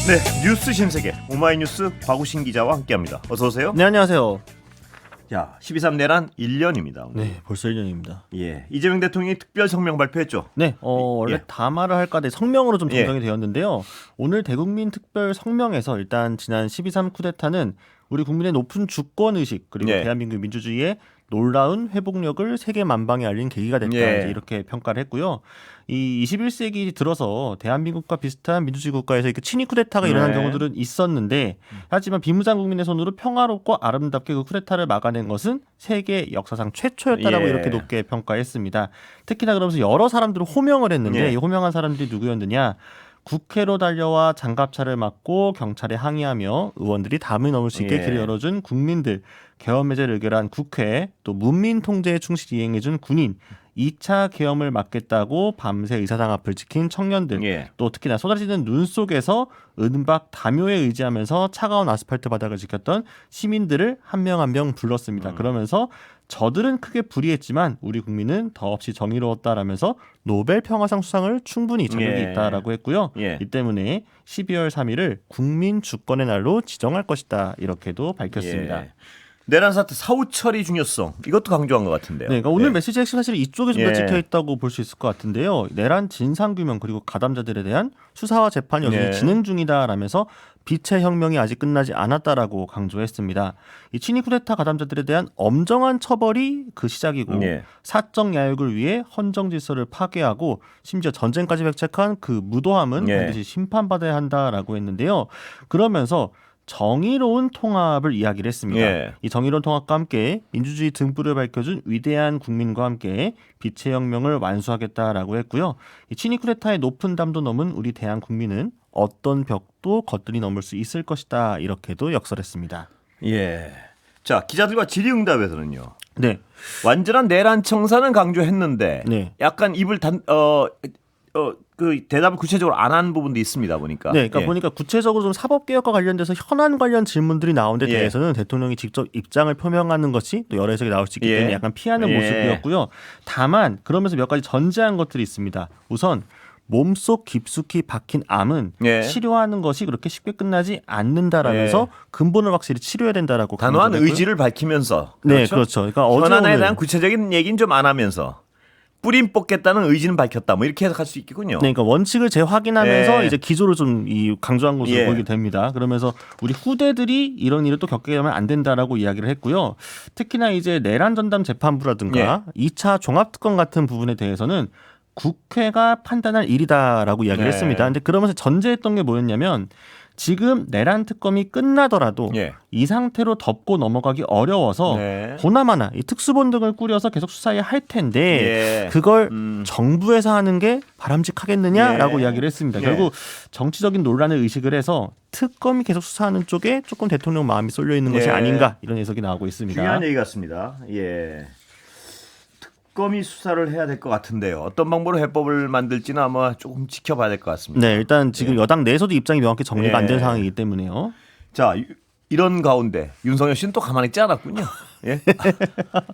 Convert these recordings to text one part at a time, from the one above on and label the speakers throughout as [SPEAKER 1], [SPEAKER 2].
[SPEAKER 1] 네, 뉴스 신세계 오마이뉴스 곽우신 기자와 함께합니다. 어서 오세요.
[SPEAKER 2] 네, 안녕하세요.
[SPEAKER 1] 자, 12.3 내란 1년입니다. 오늘.
[SPEAKER 2] 네, 벌써 1년입니다.
[SPEAKER 1] 예, 이재명 대통령이 특별 성명 발표했죠.
[SPEAKER 2] 네, 원래
[SPEAKER 1] 예.
[SPEAKER 2] 담화를 할까 네, 성명으로 좀 정정이
[SPEAKER 1] 예.
[SPEAKER 2] 되었는데요. 오늘 대국민 특별 성명에서 일단 지난 12.3 쿠데타는 우리 국민의 높은 주권 의식 그리고
[SPEAKER 1] 예.
[SPEAKER 2] 대한민국 민주주의의 놀라운 회복력을 세계 만방에 알린 계기가 됐다.
[SPEAKER 1] 예.
[SPEAKER 2] 이제 이렇게 평가를 했고요. 이 21세기 들어서 대한민국과 비슷한 민주주의 국가에서 이렇게 친위 쿠데타가 일어난
[SPEAKER 1] 네.
[SPEAKER 2] 경우들은 있었는데 하지만 비무장 국민의 손으로 평화롭고 아름답게 그 쿠데타를 막아낸 것은 세계 역사상 최초였다라고
[SPEAKER 1] 예.
[SPEAKER 2] 이렇게 높게 평가했습니다. 특히나 그러면서 여러 사람들을 호명을 했는데
[SPEAKER 1] 예.
[SPEAKER 2] 이 호명한 사람들이 누구였느냐? 국회로 달려와 장갑차를 맞고 경찰에 항의하며 의원들이 담을 넘을 수 있게
[SPEAKER 1] 예.
[SPEAKER 2] 길을 열어준 국민들, 계엄 해제를 의결한 국회, 또 문민 통제에 충실히 이행해준 군인, 2차 계엄을 막겠다고 밤새 의사당 앞을 지킨 청년들,
[SPEAKER 1] 예.
[SPEAKER 2] 또 특히나 쏟아지는 눈 속에서 은박 담요에 의지하면서 차가운 아스팔트 바닥을 지켰던 시민들을 한 명 한 명 불렀습니다. 그러면서 저들은 크게 불의했지만 우리 국민은 더없이 정의로웠다라면서 노벨 평화상 수상을 충분히 자격이
[SPEAKER 1] 예.
[SPEAKER 2] 있다라고 했고요.
[SPEAKER 1] 예.
[SPEAKER 2] 이 때문에 12월 3일을 국민 주권의 날로 지정할 것이다 이렇게도 밝혔습니다.
[SPEAKER 1] 예. 내란 사태 사후 처리 중요성 이것도 강조한 것 같은데요.
[SPEAKER 2] 네, 그러니까 오늘
[SPEAKER 1] 예.
[SPEAKER 2] 메시지 핵심 사실 이쪽에 좀 더
[SPEAKER 1] 예.
[SPEAKER 2] 찍혀 있다고 볼 수 있을 것 같은데요. 내란 진상 규명 그리고 가담자들에 대한 수사와 재판이 여전히
[SPEAKER 1] 예.
[SPEAKER 2] 진행 중이다라면서 빛의 혁명이 아직 끝나지 않았다라고 강조했습니다. 이 친위 쿠데타 가담자들에 대한 엄정한 처벌이 그 시작이고
[SPEAKER 1] 예.
[SPEAKER 2] 사적 야욕을 위해 헌정 질서를 파괴하고 심지어 전쟁까지 백책한 그 무도함은
[SPEAKER 1] 예.
[SPEAKER 2] 반드시 심판받아야 한다라고 했는데요. 그러면서 정의로운 통합을 이야기를 했습니다.
[SPEAKER 1] 예.
[SPEAKER 2] 이 정의로운 통합과 함께 민주주의 등불을 밝혀준 위대한 국민과 함께 빛의 혁명을 완수하겠다라고 했고요. 이 친위 쿠데타의 높은 담도 넘은 우리 대한 국민은 어떤 벽도 거뜬히 넘을 수 있을 것이다. 이렇게도 역설했습니다.
[SPEAKER 1] 예. 자, 기자들과 질의응답에서는요.
[SPEAKER 2] 네,
[SPEAKER 1] 완전한 내란 청산은 강조했는데
[SPEAKER 2] 네.
[SPEAKER 1] 약간 입을 그 대답을 구체적으로 안 한 부분도 있습니다 보니까.
[SPEAKER 2] 네, 그러니까
[SPEAKER 1] 예.
[SPEAKER 2] 보니까 구체적으로 좀 사법개혁과 관련돼서 현안 관련 질문들이 나온 데
[SPEAKER 1] 예.
[SPEAKER 2] 대해서는 대통령이 직접 입장을 표명하는 것이 또 여러 해석이 나올 수 있기
[SPEAKER 1] 예.
[SPEAKER 2] 때문에 약간 피하는
[SPEAKER 1] 예.
[SPEAKER 2] 모습이었고요. 다만 그러면서 몇 가지 전제한 것들이 있습니다. 우선 몸속 깊숙이 박힌 암은
[SPEAKER 1] 예.
[SPEAKER 2] 치료하는 것이 그렇게 쉽게 끝나지 않는다라면서
[SPEAKER 1] 예.
[SPEAKER 2] 근본을 확실히 치료해야 된다라고
[SPEAKER 1] 단호한
[SPEAKER 2] 강조했고요.
[SPEAKER 1] 의지를 밝히면서.
[SPEAKER 2] 네, 그렇죠. 그러니까 어제
[SPEAKER 1] 현안에
[SPEAKER 2] 오늘
[SPEAKER 1] 대한 구체적인 얘기는 좀 안 하면서 뿌림 뽑겠다는 의지는 밝혔다. 뭐 이렇게 해석할 수 있겠군요.
[SPEAKER 2] 네, 그러니까 원칙을 재확인하면서
[SPEAKER 1] 예.
[SPEAKER 2] 이제 기조를 좀 강조한 것으로
[SPEAKER 1] 예.
[SPEAKER 2] 보이게 됩니다. 그러면서 우리 후대들이 이런 일을 또 겪게 되면 안 된다라고 이야기를 했고요. 특히나 이제 내란 전담 재판부라든가
[SPEAKER 1] 예.
[SPEAKER 2] 2차 종합특검 같은 부분에 대해서는 국회가 판단할 일이다라고 이야기를
[SPEAKER 1] 네.
[SPEAKER 2] 했습니다. 근데 그러면서 전제했던 게 뭐였냐면 지금 내란 특검이 끝나더라도
[SPEAKER 1] 예.
[SPEAKER 2] 이 상태로 덮고 넘어가기 어려워서
[SPEAKER 1] 네.
[SPEAKER 2] 보나마나 이 특수본 등을 꾸려서 계속 수사해야 할 텐데
[SPEAKER 1] 예.
[SPEAKER 2] 그걸 정부에서 하는 게 바람직하겠느냐라고
[SPEAKER 1] 예.
[SPEAKER 2] 이야기를 했습니다.
[SPEAKER 1] 예.
[SPEAKER 2] 결국 정치적인 논란을 의식을 해서 특검이 계속 수사하는 쪽에 조금 대통령 마음이 쏠려 있는 것이
[SPEAKER 1] 예.
[SPEAKER 2] 아닌가 이런 해석이 나오고 있습니다.
[SPEAKER 1] 중요한 얘기 같습니다. 예. 특검이 수사를 해야 될 것 같은데요. 어떤 방법으로 해법을 만들지는 아마 조금 지켜봐야 될 것 같습니다.
[SPEAKER 2] 네, 일단 지금 여당 내에서도 입장이 명확히 정리가 안 된
[SPEAKER 1] 예.
[SPEAKER 2] 상황이기 때문에요.
[SPEAKER 1] 자, 이런 가운데 윤석열 씨는 또 가만히 있지 않았군요. 예.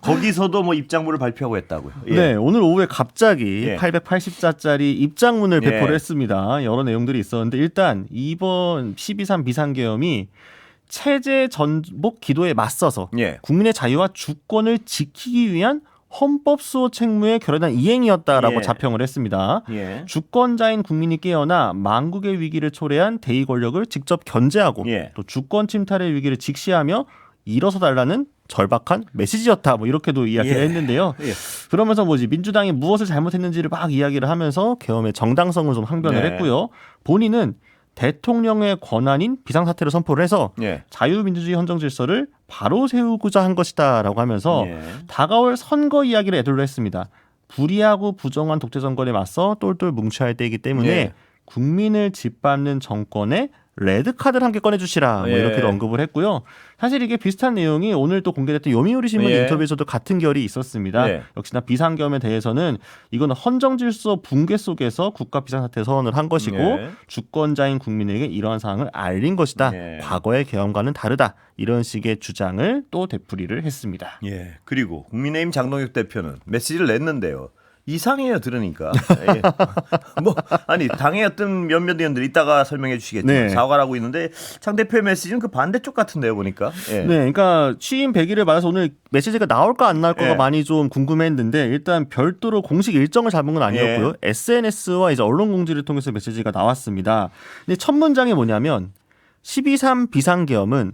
[SPEAKER 1] 거기서도 뭐 입장문을 발표하고 했다고요. 예.
[SPEAKER 2] 네, 오늘 오후에 갑자기
[SPEAKER 1] 예.
[SPEAKER 2] 880자짜리 입장문을
[SPEAKER 1] 예.
[SPEAKER 2] 배포를 했습니다. 여러 내용들이 있었는데 일단 이번 12.3 비상계엄이 체제 전복 기도에 맞서서
[SPEAKER 1] 예.
[SPEAKER 2] 국민의 자유와 주권을 지키기 위한 헌법 수호 책무에 결연한 이행이었다라고
[SPEAKER 1] 예.
[SPEAKER 2] 자평을 했습니다.
[SPEAKER 1] 예.
[SPEAKER 2] 주권자인 국민이 깨어나 망국의 위기를 초래한 대의 권력을 직접 견제하고
[SPEAKER 1] 예.
[SPEAKER 2] 또 주권 침탈의 위기를 직시하며 일어서 달라는 절박한 메시지였다. 뭐 이렇게도 이야기를
[SPEAKER 1] 예.
[SPEAKER 2] 했는데요.
[SPEAKER 1] 예.
[SPEAKER 2] 그러면서 뭐지 민주당이 무엇을 잘못했는지를 막 이야기를 하면서 계엄의 정당성을 좀 항변을
[SPEAKER 1] 네.
[SPEAKER 2] 했고요. 본인은 대통령의 권한인 비상사태를 선포를 해서
[SPEAKER 1] 예.
[SPEAKER 2] 자유민주주의 헌정 질서를 바로 세우고자 한 것이다라고 하면서
[SPEAKER 1] 예.
[SPEAKER 2] 다가올 선거 이야기를 애들로 했습니다. 불의하고 부정한 독재 정권에 맞서 똘똘 뭉쳐야 할 때이기 때문에
[SPEAKER 1] 예.
[SPEAKER 2] 국민을 짓밟는 정권에 레드카드를 함께 꺼내주시라 뭐
[SPEAKER 1] 예.
[SPEAKER 2] 이렇게도 언급을 했고요. 사실 이게 비슷한 내용이 오늘 또 공개됐던 요미우리 신문
[SPEAKER 1] 예.
[SPEAKER 2] 인터뷰에서도 같은 결이 있었습니다.
[SPEAKER 1] 예.
[SPEAKER 2] 역시나 비상계엄에 대해서는 이거는 헌정질서 붕괴 속에서 국가 비상사태 선언을 한 것이고
[SPEAKER 1] 예.
[SPEAKER 2] 주권자인 국민에게 이러한 사항을 알린 것이다.
[SPEAKER 1] 예.
[SPEAKER 2] 과거의 계엄과는 다르다. 이런 식의 주장을 또 되풀이를 했습니다.
[SPEAKER 1] 예. 그리고 국민의힘 장동혁 대표는 메시지를 냈는데요. 이상해요 들으니까. 예. 뭐 아니 당의 어떤 몇몇 의원들이 이따가 설명해 주시겠지만
[SPEAKER 2] 네.
[SPEAKER 1] 사과를 하고 있는데 장 대표의 메시지는 그 반대쪽 같은데요 보니까. 예.
[SPEAKER 2] 네, 그러니까 취임 100일을 맞아서 오늘 메시지가 나올까 안 나올까가
[SPEAKER 1] 예.
[SPEAKER 2] 많이 좀 궁금했는데 일단 별도로 공식 일정을 잡은 건 아니었고요. SNS와 이제 언론 공지를 통해서 메시지가 나왔습니다. 근데 첫 문장이 뭐냐면 12.3 비상계엄은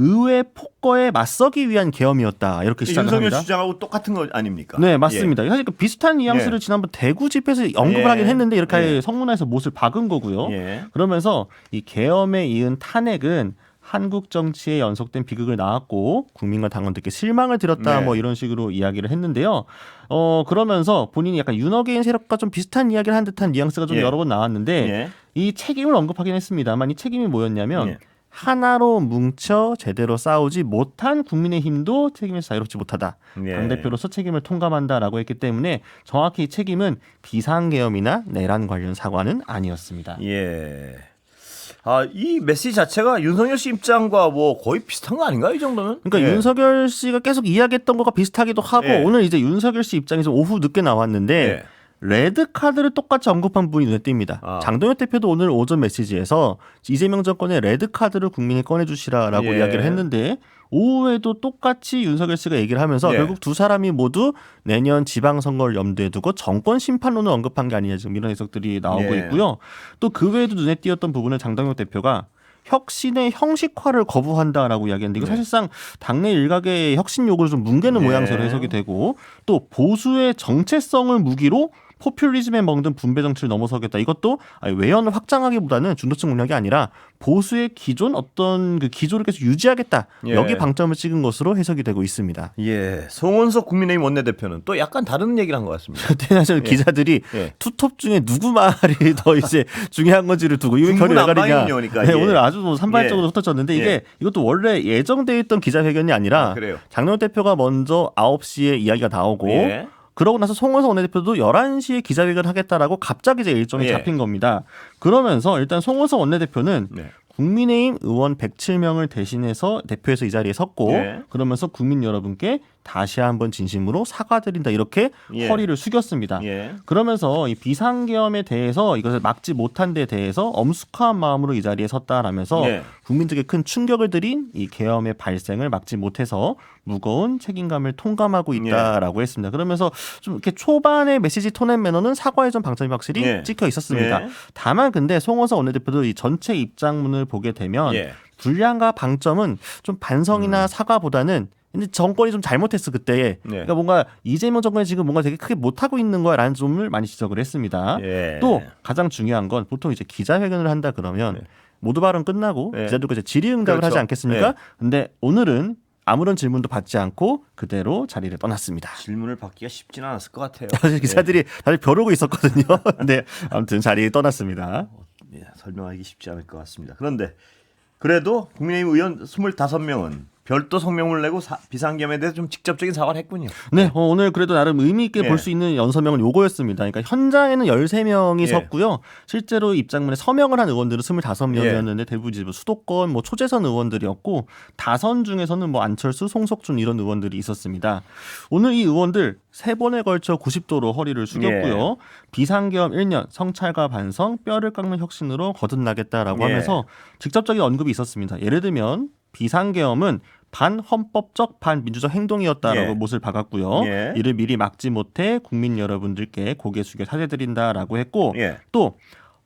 [SPEAKER 2] 의회 폭거에 맞서기 위한 계엄이었다. 이렇게 시작을
[SPEAKER 1] 윤석열
[SPEAKER 2] 합니다.
[SPEAKER 1] 주장하고 똑같은 거 아닙니까?
[SPEAKER 2] 네, 맞습니다. 사실 그 비슷한 뉘앙스를
[SPEAKER 1] 예.
[SPEAKER 2] 지난번 대구 집회에서 언급을
[SPEAKER 1] 예.
[SPEAKER 2] 하긴 했는데 이렇게
[SPEAKER 1] 예.
[SPEAKER 2] 성문화해서 못을 박은 거고요.
[SPEAKER 1] 예.
[SPEAKER 2] 그러면서 이 계엄에 이은 탄핵은 한국 정치에 연속된 비극을 낳았고 국민과 당원들께 실망을 드렸다
[SPEAKER 1] 네.
[SPEAKER 2] 뭐 이런 식으로 이야기를 했는데요. 그러면서 본인이 약간 윤어게인 세력과 좀 비슷한 이야기를 한 듯한 뉘앙스가 좀
[SPEAKER 1] 예.
[SPEAKER 2] 여러 번 나왔는데
[SPEAKER 1] 예.
[SPEAKER 2] 이 책임을 언급하긴 했습니다만 이 책임이 뭐였냐면
[SPEAKER 1] 예.
[SPEAKER 2] 하나로 뭉쳐 제대로 싸우지 못한 국민의힘도 책임에서 자유롭지 못하다.
[SPEAKER 1] 예.
[SPEAKER 2] 당대표로서 책임을 통감한다라고 했기 때문에 정확히 이 책임은 비상계엄이나 내란 관련 사과는 아니었습니다.
[SPEAKER 1] 예. 아, 이 메시지 자체가 윤석열 씨 입장과 뭐 거의 비슷한 거 아닌가요? 이 정도는?
[SPEAKER 2] 그러니까
[SPEAKER 1] 예.
[SPEAKER 2] 윤석열 씨가 계속 이야기했던 것과 비슷하기도 하고
[SPEAKER 1] 예.
[SPEAKER 2] 오늘 이제 윤석열 씨 입장에서 오후 늦게 나왔는데
[SPEAKER 1] 예.
[SPEAKER 2] 레드 카드를 똑같이 언급한 분이 눈에 띕니다.
[SPEAKER 1] 아.
[SPEAKER 2] 장동혁 대표도 오늘 오전 메시지에서 이재명 정권의 레드 카드를 국민에 꺼내주시라라고
[SPEAKER 1] 예.
[SPEAKER 2] 이야기를 했는데 오후에도 똑같이 윤석열 씨가 얘기를 하면서
[SPEAKER 1] 예.
[SPEAKER 2] 결국 두 사람이 모두 내년 지방선거를 염두에 두고 정권 심판론을 언급한 게 아니냐 지금 이런 해석들이 나오고
[SPEAKER 1] 예.
[SPEAKER 2] 있고요. 또 그 외에도 눈에 띄었던 부분은 장동혁 대표가 혁신의 형식화를 거부한다라고 이야기했는데 이거
[SPEAKER 1] 네.
[SPEAKER 2] 사실상 당내 일각의 혁신 요구를 좀 뭉개는
[SPEAKER 1] 네.
[SPEAKER 2] 모양새로 해석이 되고 또 보수의 정체성을 무기로 포퓰리즘에 먹는 분배 정치를 넘어서겠다. 이것도 외연을 확장하기보다는 중도층 공략이 아니라 보수의 기존 어떤 그 기조를 계속 유지하겠다.
[SPEAKER 1] 예.
[SPEAKER 2] 여기 방점을 찍은 것으로 해석이 되고 있습니다.
[SPEAKER 1] 예. 송원석 국민의힘 원내대표는 또 약간 다른 얘기를 한 것 같습니다.
[SPEAKER 2] 사실 기자들이
[SPEAKER 1] 예.
[SPEAKER 2] 투톱 중에 누구 말이 더 이제 중요한 건지를 두고 이게 결이 왜 가리냐.
[SPEAKER 1] 중구난방이니까,
[SPEAKER 2] 네,
[SPEAKER 1] 예.
[SPEAKER 2] 오늘 아주 뭐 산발적으로 흩어졌는데 이게
[SPEAKER 1] 예.
[SPEAKER 2] 이것도 원래 예정돼 있던 기자회견이 아니라
[SPEAKER 1] 그래요.
[SPEAKER 2] 장동혁 대표가 먼저 9시에 이야기가 나오고
[SPEAKER 1] 예.
[SPEAKER 2] 그러고 나서 송원석 원내대표도 11시에 기자회견을 하겠다라고 갑자기 이제 일정이
[SPEAKER 1] 예.
[SPEAKER 2] 잡힌 겁니다. 그러면서 일단 송원석 원내대표는
[SPEAKER 1] 네.
[SPEAKER 2] 국민의힘 의원 107명을 대신해서 대표해서 이 자리에 섰고
[SPEAKER 1] 예.
[SPEAKER 2] 그러면서 국민 여러분께 다시 한번 진심으로 사과드린다 이렇게
[SPEAKER 1] 예.
[SPEAKER 2] 허리를 숙였습니다.
[SPEAKER 1] 예.
[SPEAKER 2] 그러면서 이 비상계엄에 대해서 이것을 막지 못한 데 대해서 엄숙한 마음으로 이 자리에 섰다라면서
[SPEAKER 1] 예.
[SPEAKER 2] 국민들에게 큰 충격을 드린 이 계엄의 발생을 막지 못해서 무거운 책임감을 통감하고 있다라고 했습니다. 그러면서 좀 이렇게 초반의 메시지 톤 앤 매너는 사과의 좀 방점이 확실히
[SPEAKER 1] 예.
[SPEAKER 2] 찍혀 있었습니다.
[SPEAKER 1] 예.
[SPEAKER 2] 다만 근데 송원석 원내대표도 이 전체 입장문을 보게 되면
[SPEAKER 1] 예.
[SPEAKER 2] 분량과 방점은 좀 반성이나 사과보다는 근데 정권이 좀 잘못했어 그때에.
[SPEAKER 1] 네.
[SPEAKER 2] 그러니까 뭔가 이재명 정권이 지금 뭔가 되게 크게 못하고 있는 거야라는 점을 많이 지적을 했습니다.
[SPEAKER 1] 예.
[SPEAKER 2] 또 가장 중요한 건 보통 이제 기자회견을 한다 그러면
[SPEAKER 1] 네.
[SPEAKER 2] 모두 발언 끝나고
[SPEAKER 1] 네.
[SPEAKER 2] 기자들과 이제 질의응답을
[SPEAKER 1] 그렇죠.
[SPEAKER 2] 하지 않겠습니까?
[SPEAKER 1] 네.
[SPEAKER 2] 근데 오늘은 아무런 질문도 받지 않고 그대로 자리를 떠났습니다.
[SPEAKER 1] 질문을 받기가 쉽지는 않았을 것 같아요.
[SPEAKER 2] 사실 기자들이 다들 벼르고 있었거든요. 근데 아무튼 자리에 떠났습니다.
[SPEAKER 1] 예, 설명하기 쉽지 않을 것 같습니다. 그런데 그래도 국민의힘 의원 25명은 별도 성명을 내고 비상계엄에 대해서 좀 직접적인 사과를 했군요.
[SPEAKER 2] 네, 오늘 그래도 나름 의미 있게
[SPEAKER 1] 예.
[SPEAKER 2] 볼 수 있는 연서명은 요거였습니다. 그러니까 현장에는 13명이
[SPEAKER 1] 예.
[SPEAKER 2] 섰고요. 실제로 입장문에 서명을 한 의원들은 25명이었는데 대부분 이제 수도권 뭐 초재선 의원들이었고 다선 중에서는 뭐 안철수, 송석준 이런 의원들이 있었습니다. 오늘 이 의원들 3번에 걸쳐 90도로 허리를 숙였고요.
[SPEAKER 1] 예.
[SPEAKER 2] 비상계엄 1년 성찰과 반성, 뼈를 깎는 혁신으로 거듭나겠다라고
[SPEAKER 1] 예.
[SPEAKER 2] 하면서 직접적인 언급이 있었습니다. 예를 들면 비상계엄은 반헌법적 반민주적 행동이었다라고
[SPEAKER 1] 예.
[SPEAKER 2] 못을 박았고요.
[SPEAKER 1] 예.
[SPEAKER 2] 이를 미리 막지 못해 국민 여러분들께 고개 숙여 사죄드린다라고 했고
[SPEAKER 1] 예.
[SPEAKER 2] 또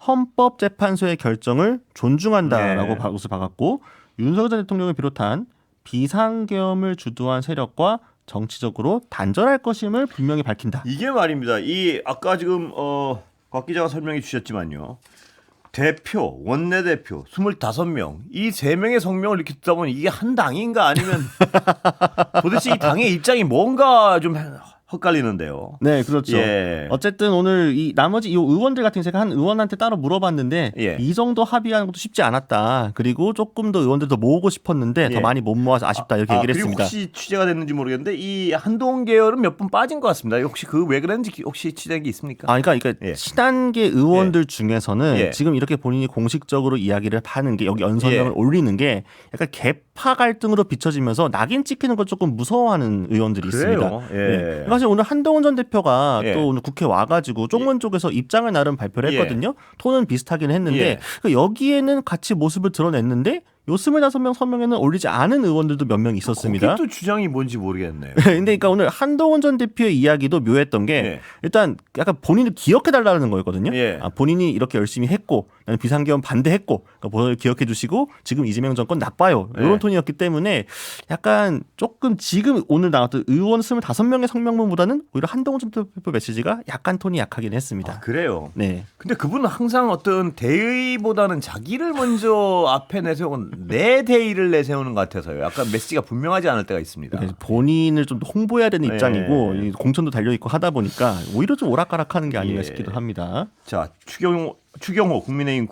[SPEAKER 2] 헌법재판소의 결정을 존중한다라고
[SPEAKER 1] 예.
[SPEAKER 2] 못을 박았고 윤석열 전 대통령을 비롯한 비상계엄을 주도한 세력과 정치적으로 단절할 것임을 분명히 밝힌다.
[SPEAKER 1] 이게 말입니다. 이 아까 지금 곽 기자가 설명해 주셨지만요. 대표, 원내대표 25명 이 3명의 성명을 이렇게 듣다 보니 이게 한 당인가 아니면 도대체 이 당의 입장이 뭔가 좀 헛갈리는데요.
[SPEAKER 2] 네, 그렇죠.
[SPEAKER 1] 예.
[SPEAKER 2] 어쨌든 오늘 이 나머지 이 의원들 같은 제가 한 의원한테 따로 물어봤는데
[SPEAKER 1] 예.
[SPEAKER 2] 이 정도 합의하는 것도 쉽지 않았다. 그리고 조금 더 의원들 더 모으고 싶었는데
[SPEAKER 1] 예.
[SPEAKER 2] 더 많이 못 모아서 아쉽다 이렇게 얘기를
[SPEAKER 1] 그리고
[SPEAKER 2] 했습니다.
[SPEAKER 1] 혹시 취재가 됐는지 모르겠는데 이 한동훈 계열은 몇 분 빠진 것 같습니다. 혹시 그 왜 그런지 혹시 취재된 게 있습니까?
[SPEAKER 2] 그러니까
[SPEAKER 1] 예.
[SPEAKER 2] 친한계 의원들 중에서는
[SPEAKER 1] 예.
[SPEAKER 2] 지금 이렇게 본인이 공식적으로 이야기를 하는 게 여기 연설명을
[SPEAKER 1] 예.
[SPEAKER 2] 올리는 게 약간 개파 갈등으로 비춰지면서 낙인 찍히는 걸 조금 무서워하는 의원들이
[SPEAKER 1] 그래요?
[SPEAKER 2] 있습니다.
[SPEAKER 1] 예.
[SPEAKER 2] 그러니까 사실 사실 오늘 한동훈 전 대표가
[SPEAKER 1] 예.
[SPEAKER 2] 또 오늘 국회 와가지고 쪽문 쪽에서 입장을 나름 발표를
[SPEAKER 1] 예.
[SPEAKER 2] 했거든요. 톤은 비슷하긴 했는데
[SPEAKER 1] 예.
[SPEAKER 2] 그러니까 여기에는 같이 모습을 드러냈는데 요 25명 서명에는 올리지 않은 의원들도 몇 명 있었습니다.
[SPEAKER 1] 그게 또 주장이 뭔지 모르겠네요.
[SPEAKER 2] 근데 그러니까 오늘 한동훈 전 대표의 이야기도 묘했던 게
[SPEAKER 1] 예.
[SPEAKER 2] 일단 약간 본인을 기억해달라는 거였거든요.
[SPEAKER 1] 예.
[SPEAKER 2] 본인이 이렇게 열심히 했고 나는 비상계엄 반대했고 그러니까 본인을 기억해 주시고 지금 이재명 정권 나빠요. 이런
[SPEAKER 1] 예.
[SPEAKER 2] 톤이었기 때문에 약간 조금 지금 오늘 나왔던 의원 25명의 성명문보다는 오히려 한동훈 전 대표 메시지가 약간 톤이 약하긴 했습니다.
[SPEAKER 1] 그래요.
[SPEAKER 2] 네.
[SPEAKER 1] 근데 그분은 항상 어떤 대의보다는 자기를 먼저 앞에 내세우고 내 대의를 내세우는 것 같아서요. 약간 메시지가 분명하지 않을 때가 있습니다.
[SPEAKER 2] 그래서 본인을 좀 홍보해야 되는
[SPEAKER 1] 네.
[SPEAKER 2] 입장이고 이 공천도 달려있고 하다 보니까 오히려 좀 오락가락하는 게 아닌가
[SPEAKER 1] 예.
[SPEAKER 2] 싶기도 합니다.
[SPEAKER 1] 자, 추경호 국민의힘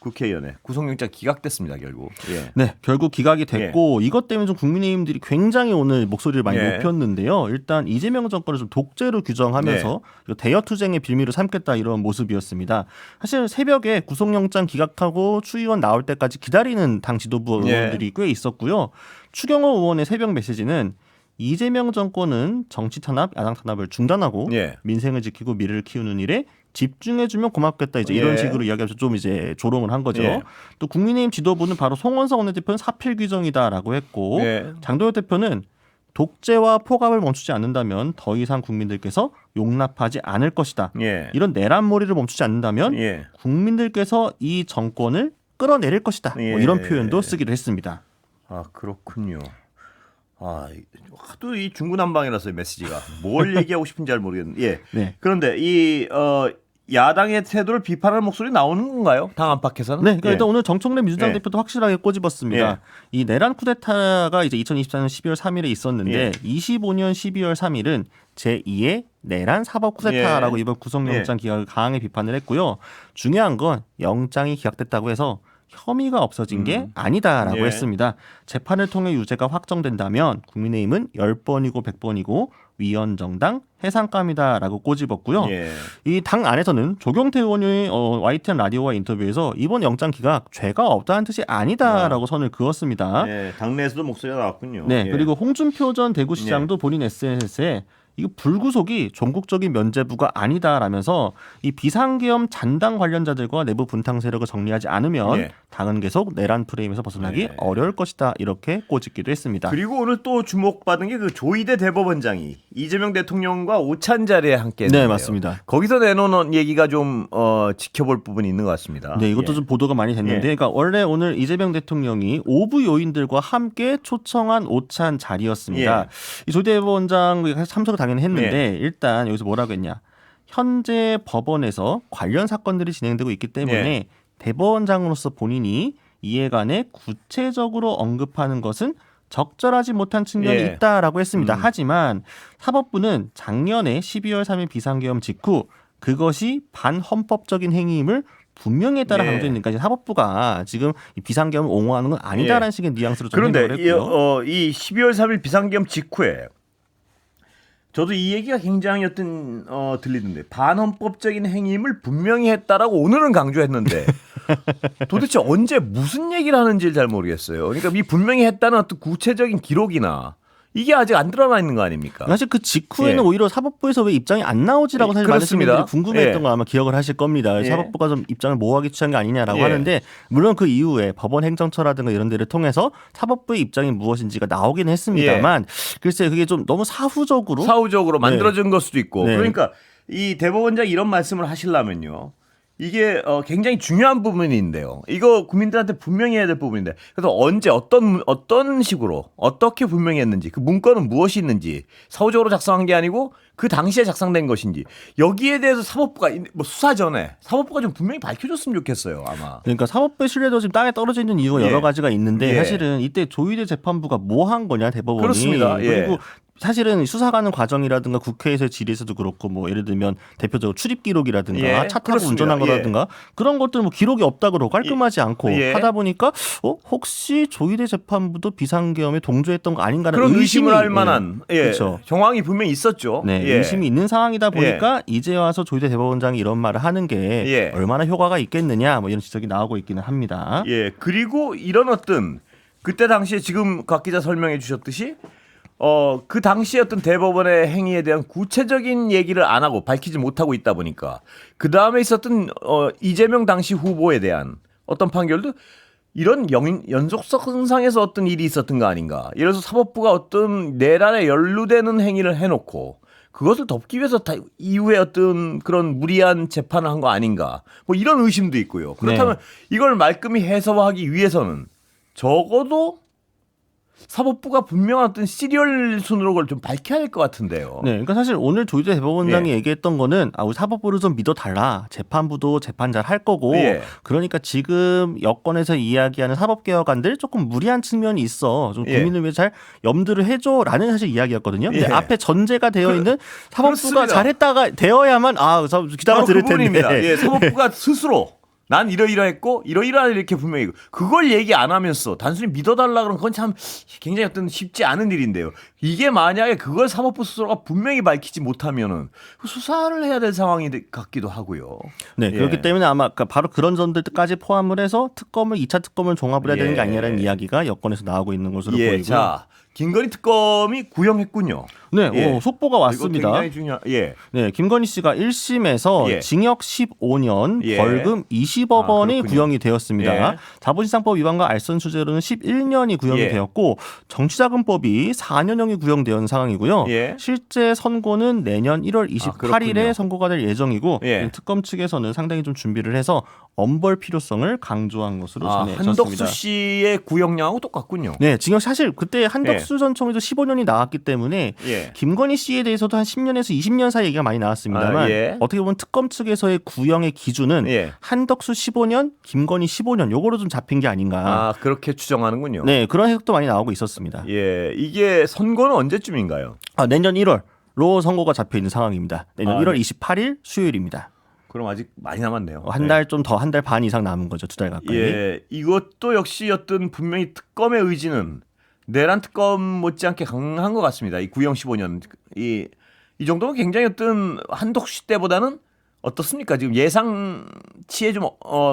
[SPEAKER 1] 국회의원의 구속영장 기각됐습니다. 결국. 예.
[SPEAKER 2] 네, 결국 기각이 됐고 이것 때문에 좀 국민의힘들이 굉장히 오늘 목소리를 많이
[SPEAKER 1] 예.
[SPEAKER 2] 높였는데요. 일단 이재명 정권을 좀 독재로 규정하면서 대여 투쟁의 빌미를 삼겠다 이런 모습이었습니다. 사실 새벽에 구속영장 기각하고 추의원 나올 때까지 기다리는 당 지도부 의원들이 꽤 있었고요. 추경호 의원의 새벽 메시지는 이재명 정권은 정치 탄압, 야당 탄압을 중단하고
[SPEAKER 1] 예.
[SPEAKER 2] 민생을 지키고 미래를 키우는 일에 집중해주면 고맙겠다 이제 이런
[SPEAKER 1] 예.
[SPEAKER 2] 식으로 이야기하면서 좀 이제 조롱을 한 거죠.
[SPEAKER 1] 예.
[SPEAKER 2] 또 국민의힘 지도부는 바로 송원석 원내대표는 사필 규정이다라고 했고
[SPEAKER 1] 예.
[SPEAKER 2] 장도혁 대표는 독재와 포갑을 멈추지 않는다면 더 이상 국민들께서 용납하지 않을 것이다.
[SPEAKER 1] 예.
[SPEAKER 2] 이런 내란몰이를 멈추지 않는다면
[SPEAKER 1] 예.
[SPEAKER 2] 국민들께서 이 정권을 끌어내릴 것이다.
[SPEAKER 1] 예.
[SPEAKER 2] 뭐 이런 표현도 쓰기도 했습니다.
[SPEAKER 1] 아, 그렇군요. 아, 하도 이 중구난방이라서 메시지가 뭘 얘기하고 싶은지 잘 모르겠는데. 예.
[SPEAKER 2] 네.
[SPEAKER 1] 그런데 이 야당의 태도를 비판하는 목소리 나오는 건가요? 당 안팎에서는?
[SPEAKER 2] 네, 그러니까
[SPEAKER 1] 예.
[SPEAKER 2] 일단 오늘 정청래 민주당
[SPEAKER 1] 예.
[SPEAKER 2] 대표도 확실하게 꼬집었습니다.
[SPEAKER 1] 예.
[SPEAKER 2] 이 내란 쿠데타가 이제 2024년 12월 3일에 있었는데
[SPEAKER 1] 예.
[SPEAKER 2] 25년 12월 3일은 제2의 내란 사법 쿠데타라고
[SPEAKER 1] 예.
[SPEAKER 2] 이번 구속영장 기각을 강하게 비판을 했고요. 중요한 건 영장이 기각됐다고 해서 혐의가 없어진 게 아니다라고
[SPEAKER 1] 예.
[SPEAKER 2] 했습니다. 재판을 통해 유죄가 확정된다면 국민의힘은 10번이고 100번이고 위헌정당 해상감이다라고 꼬집었고요.
[SPEAKER 1] 예.
[SPEAKER 2] 이 당 안에서는 조경태 의원이 YTN 라디오와 인터뷰에서 이번 영장 기각 죄가 없다는 뜻이 아니다라고 선을 그었습니다.
[SPEAKER 1] 예. 당내에서도 목소리가 나왔군요.
[SPEAKER 2] 네,
[SPEAKER 1] 예.
[SPEAKER 2] 그리고 홍준표 전 대구시장도 본인 SNS에 이거 불구속이 전국적인 면죄부가 아니다라면서 이 비상계엄 잔당 관련자들과 내부 분탕 세력을 정리하지 않으면
[SPEAKER 1] 예.
[SPEAKER 2] 당은 계속 내란 프레임에서 벗어나기
[SPEAKER 1] 예.
[SPEAKER 2] 어려울 것이다 이렇게 꼬집기도 했습니다.
[SPEAKER 1] 그리고 오늘 또 주목받은 게 그 조희대 대법원장이 이재명 대통령과 오찬 자리에 함께 했는데요.
[SPEAKER 2] 네, 맞습니다.
[SPEAKER 1] 거기서 내놓은 얘기가 좀 지켜볼 부분이 있는 것 같습니다.
[SPEAKER 2] 네, 이것도
[SPEAKER 1] 예.
[SPEAKER 2] 좀 보도가 많이 됐는데, 그러니까 원래 오늘 이재명 대통령이 오부 요인들과 함께 초청한 오찬 자리였습니다.
[SPEAKER 1] 예.
[SPEAKER 2] 이 조 대법원장 참석을 당연히 했는데 일단 여기서 뭐라고 했냐? 현재 법원에서 관련 사건들이 진행되고 있기 때문에
[SPEAKER 1] 예.
[SPEAKER 2] 대법원장으로서 본인이 이에 관해 구체적으로 언급하는 것은 적절하지 못한 측면이
[SPEAKER 1] 예.
[SPEAKER 2] 있다라고 했습니다. 하지만 사법부는 작년에 12월 3일 비상계엄 직후 그것이 반헌법적인 행위임을 분명히 했다라
[SPEAKER 1] 예.
[SPEAKER 2] 강조했으니까 이제 사법부가 지금 이 비상계엄을 옹호하는 건 아니다라는 식의 뉘앙스로 좀
[SPEAKER 1] 그런데
[SPEAKER 2] 해석을 했고요.
[SPEAKER 1] 이 12월 3일 비상계엄 직후에 저도 이 얘기가 굉장히 들리던데 반헌법적인 행위임을 분명히 했다라고 오늘은 강조했는데 도대체 언제 무슨 얘기를 하는지 잘 모르겠어요. 그러니까 이 분명히 했다는 어떤 구체적인 기록이나 이게 아직 안 드러나 있는 거 아닙니까?
[SPEAKER 2] 사실 그 직후에는
[SPEAKER 1] 예.
[SPEAKER 2] 오히려 사법부에서 왜 입장이 안 나오지라고 사실 많은
[SPEAKER 1] 그렇습니다.
[SPEAKER 2] 시민들이 궁금해했던
[SPEAKER 1] 예.
[SPEAKER 2] 걸 아마 기억을 하실 겁니다.
[SPEAKER 1] 예.
[SPEAKER 2] 사법부가 좀 입장을 모호하게 취한 게 아니냐라고
[SPEAKER 1] 예.
[SPEAKER 2] 하는데 물론 그 이후에 법원 행정처라든가 이런 데를 통해서 사법부의 입장이 무엇인지가 나오긴 했습니다만 글쎄 그게 좀 너무 사후적으로
[SPEAKER 1] 만들어진 걸 수도 있고
[SPEAKER 2] 네.
[SPEAKER 1] 그러니까 이 대법원장이 이런 말씀을 하시려면요. 이게 굉장히 중요한 부분인데요. 이거 국민들한테 분명히 해야 될 부분인데 그래서 언제 어떤 식으로 어떻게 분명히 했는지 그 문건은 무엇이 있는지 사후적으로 작성한 게 아니고 그 당시에 작성된 것인지 여기에 대해서 사법부가 뭐 수사 전에 사법부가 좀 분명히 밝혀줬으면 좋겠어요. 아마.
[SPEAKER 2] 그러니까 사법부의 신뢰도 지금 땅에 떨어져 있는 이유가
[SPEAKER 1] 예.
[SPEAKER 2] 여러 가지가 있는데
[SPEAKER 1] 예.
[SPEAKER 2] 사실은 이때 조희대 재판부가 뭐 한 거냐 대법원이
[SPEAKER 1] 그렇습니다. 예.
[SPEAKER 2] 그리고 사실은 수사가는 과정이라든가 국회에서의 질의에서도 그렇고 뭐 예를 들면 대표적으로 출입 기록이라든가
[SPEAKER 1] 예,
[SPEAKER 2] 차 타고
[SPEAKER 1] 그렇습니다.
[SPEAKER 2] 운전한 거라든가 그런 것들 뭐 기록이 없다 그러고 깔끔하지 않고
[SPEAKER 1] 예.
[SPEAKER 2] 하다 보니까 혹시 조희대 재판부도 비상계엄에 동조했던 거 아닌가라는
[SPEAKER 1] 그런
[SPEAKER 2] 의심이
[SPEAKER 1] 의심을 할 만한
[SPEAKER 2] 그렇죠.
[SPEAKER 1] 정황이 분명히 있었죠.
[SPEAKER 2] 네,
[SPEAKER 1] 예.
[SPEAKER 2] 의심이 있는 상황이다 보니까 이제 와서 조희대 대법원장이 이런 말을 하는 게
[SPEAKER 1] 예.
[SPEAKER 2] 얼마나 효과가 있겠느냐 뭐 이런 지적이 나오고 있기는 합니다.
[SPEAKER 1] 예, 그리고 이런 어떤 그때 당시에 지금 각 기자 설명해 주셨듯이 그 당시에 어떤 대법원의 행위에 대한 구체적인 얘기를 안 하고 밝히지 못하고 있다 보니까 그 다음에 있었던 이재명 당시 후보에 대한 어떤 판결도 이런 연속성상에서 어떤 일이 있었던 거 아닌가. 예를 들어서 사법부가 어떤 내란에 연루되는 행위를 해놓고 그것을 덮기 위해서 이후에 어떤 그런 무리한 재판을 한 거 아닌가. 뭐 이런 의심도 있고요. 그렇다면 이걸 말끔히 해소하기 위해서는 적어도 사법부가 분명한 어떤 시리얼 순으로 그걸 좀 밝혀야 될 것 같은데요.
[SPEAKER 2] 네, 그러니까 사실 오늘 조희대 대법원장이 얘기했던 거는 우리 사법부를 좀 믿어달라. 재판부도 재판 잘 할 거고. 그러니까 지금 여권에서 이야기하는 사법개혁안들 조금 무리한 측면이 있어. 좀 국민을 위해 잘 염두를 해줘라는 사실 이야기였거든요. 근데 앞에 전제가 되어 있는 사법부가 잘했다가 되어야만 기다려 들을 텐데.
[SPEAKER 1] 사법부가 스스로 난 이러이러했고 이러이러한 이렇게 분명히 그걸 얘기 안 하면서 단순히 믿어달라 그러면 그건 참 굉장히 어떤 쉽지 않은 일인데요. 이게 만약에 그걸 사법부 스스로가 분명히 밝히지 못하면은 수사를 해야 될 상황이 같기도 하고요.
[SPEAKER 2] 네, 그렇기 때문에 아마 바로 그런 점들까지 포함을 해서 2차 특검을 종합을 해야 되는 게 아니냐는 이야기가 여권에서 나오고 있는 것으로 보이고요.
[SPEAKER 1] 자, 김건희 특검이 구형했군요.
[SPEAKER 2] 네, 속보가 왔습니다.
[SPEAKER 1] 굉장히 중요한.
[SPEAKER 2] 네, 김건희 씨가 1심에서 징역 15년, 벌금 20억 원이 구형이 되었습니다. 자본시장법 위반과 알선 수재로는 11년이 구형이 되었고 정치자금법이 4년형이 구형되는 상황이고요. 실제 선고는 내년 1월 28일에 선고가 될 예정이고 특검 측에서는 상당히 좀 준비를 해서 엄벌 필요성을 강조한 것으로 전해졌습니다.
[SPEAKER 1] 한덕수 씨의 구형량하고 똑같군요.
[SPEAKER 2] 네, 징역 사실 그때 한덕수 전 총리도 15년이 나왔기 때문에 김건희 씨에 대해서도 한 10년에서 20년 사이 얘기가 많이 나왔습니다만 어떻게 보면 특검 측에서의 구형의 기준은 한덕수 15년, 김건희 15년 요거로 좀 잡힌 게 아닌가.
[SPEAKER 1] 그렇게 추정하는군요.
[SPEAKER 2] 네, 그런 해석도 많이 나오고 있었습니다.
[SPEAKER 1] 이게 선고는 언제쯤인가요?
[SPEAKER 2] 내년 1월로 선고가 잡혀 있는 상황입니다. 내년 1월 28일 수요일입니다.
[SPEAKER 1] 그럼 아직 많이 남았네요.
[SPEAKER 2] 한 달 좀 더 한 달 반 이상 남은 거죠. 2달 가까이.
[SPEAKER 1] 이것도 역시 어떤 분명히 특검의 의지는 내란 특검 못지않게 강한 것 같습니다. 이 구형 15년 이 정도면 굉장히 어떤 한덕수 씨 때보다는 어떻습니까? 지금 예상치에 좀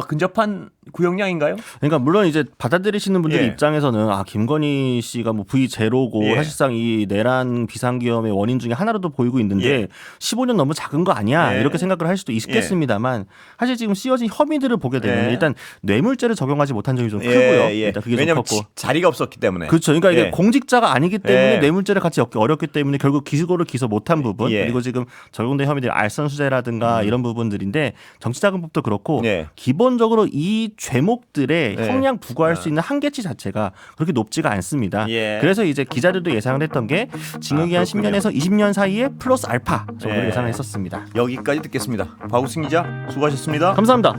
[SPEAKER 1] 근접한 구형량인가요?
[SPEAKER 2] 그러니까 물론 이제 받아들이시는 분들 입장에서는 김건희 씨가 뭐 V0고 사실상 이 내란 비상계엄의 원인 중에 하나로도 보이고 있는데 15년 너무 작은 거 아니야 이렇게 생각을 할 수도 있겠습니다만 사실 지금 씌워진 혐의들을 보게 되면 일단 뇌물죄를 적용하지 못한 점이 좀 크고요. 일단 그게
[SPEAKER 1] 왜냐하면
[SPEAKER 2] 좀 컸고
[SPEAKER 1] 자리가 없었기 때문에.
[SPEAKER 2] 그렇죠. 그러니까 이게 공직자가 아니기 때문에 뇌물죄를 같이 엮기 어렵기 때문에 결국 기소를 기소 못한 부분 그리고 지금 적용된 혐의들 알선수재라든가 이런 부분들인데 정치자금법도 그렇고 기본적으로 이 죄목들의 형량 부과할 수 있는 한계치 자체가 그렇게 높지가 않습니다. 그래서 이제 기자들도 예상을 했던 게 징역이 한 10년에서 20년 사이에 플러스 알파 정도로 예상을 했었습니다.
[SPEAKER 1] 여기까지 듣겠습니다. 박우승 기자 수고하셨습니다.
[SPEAKER 2] 감사합니다.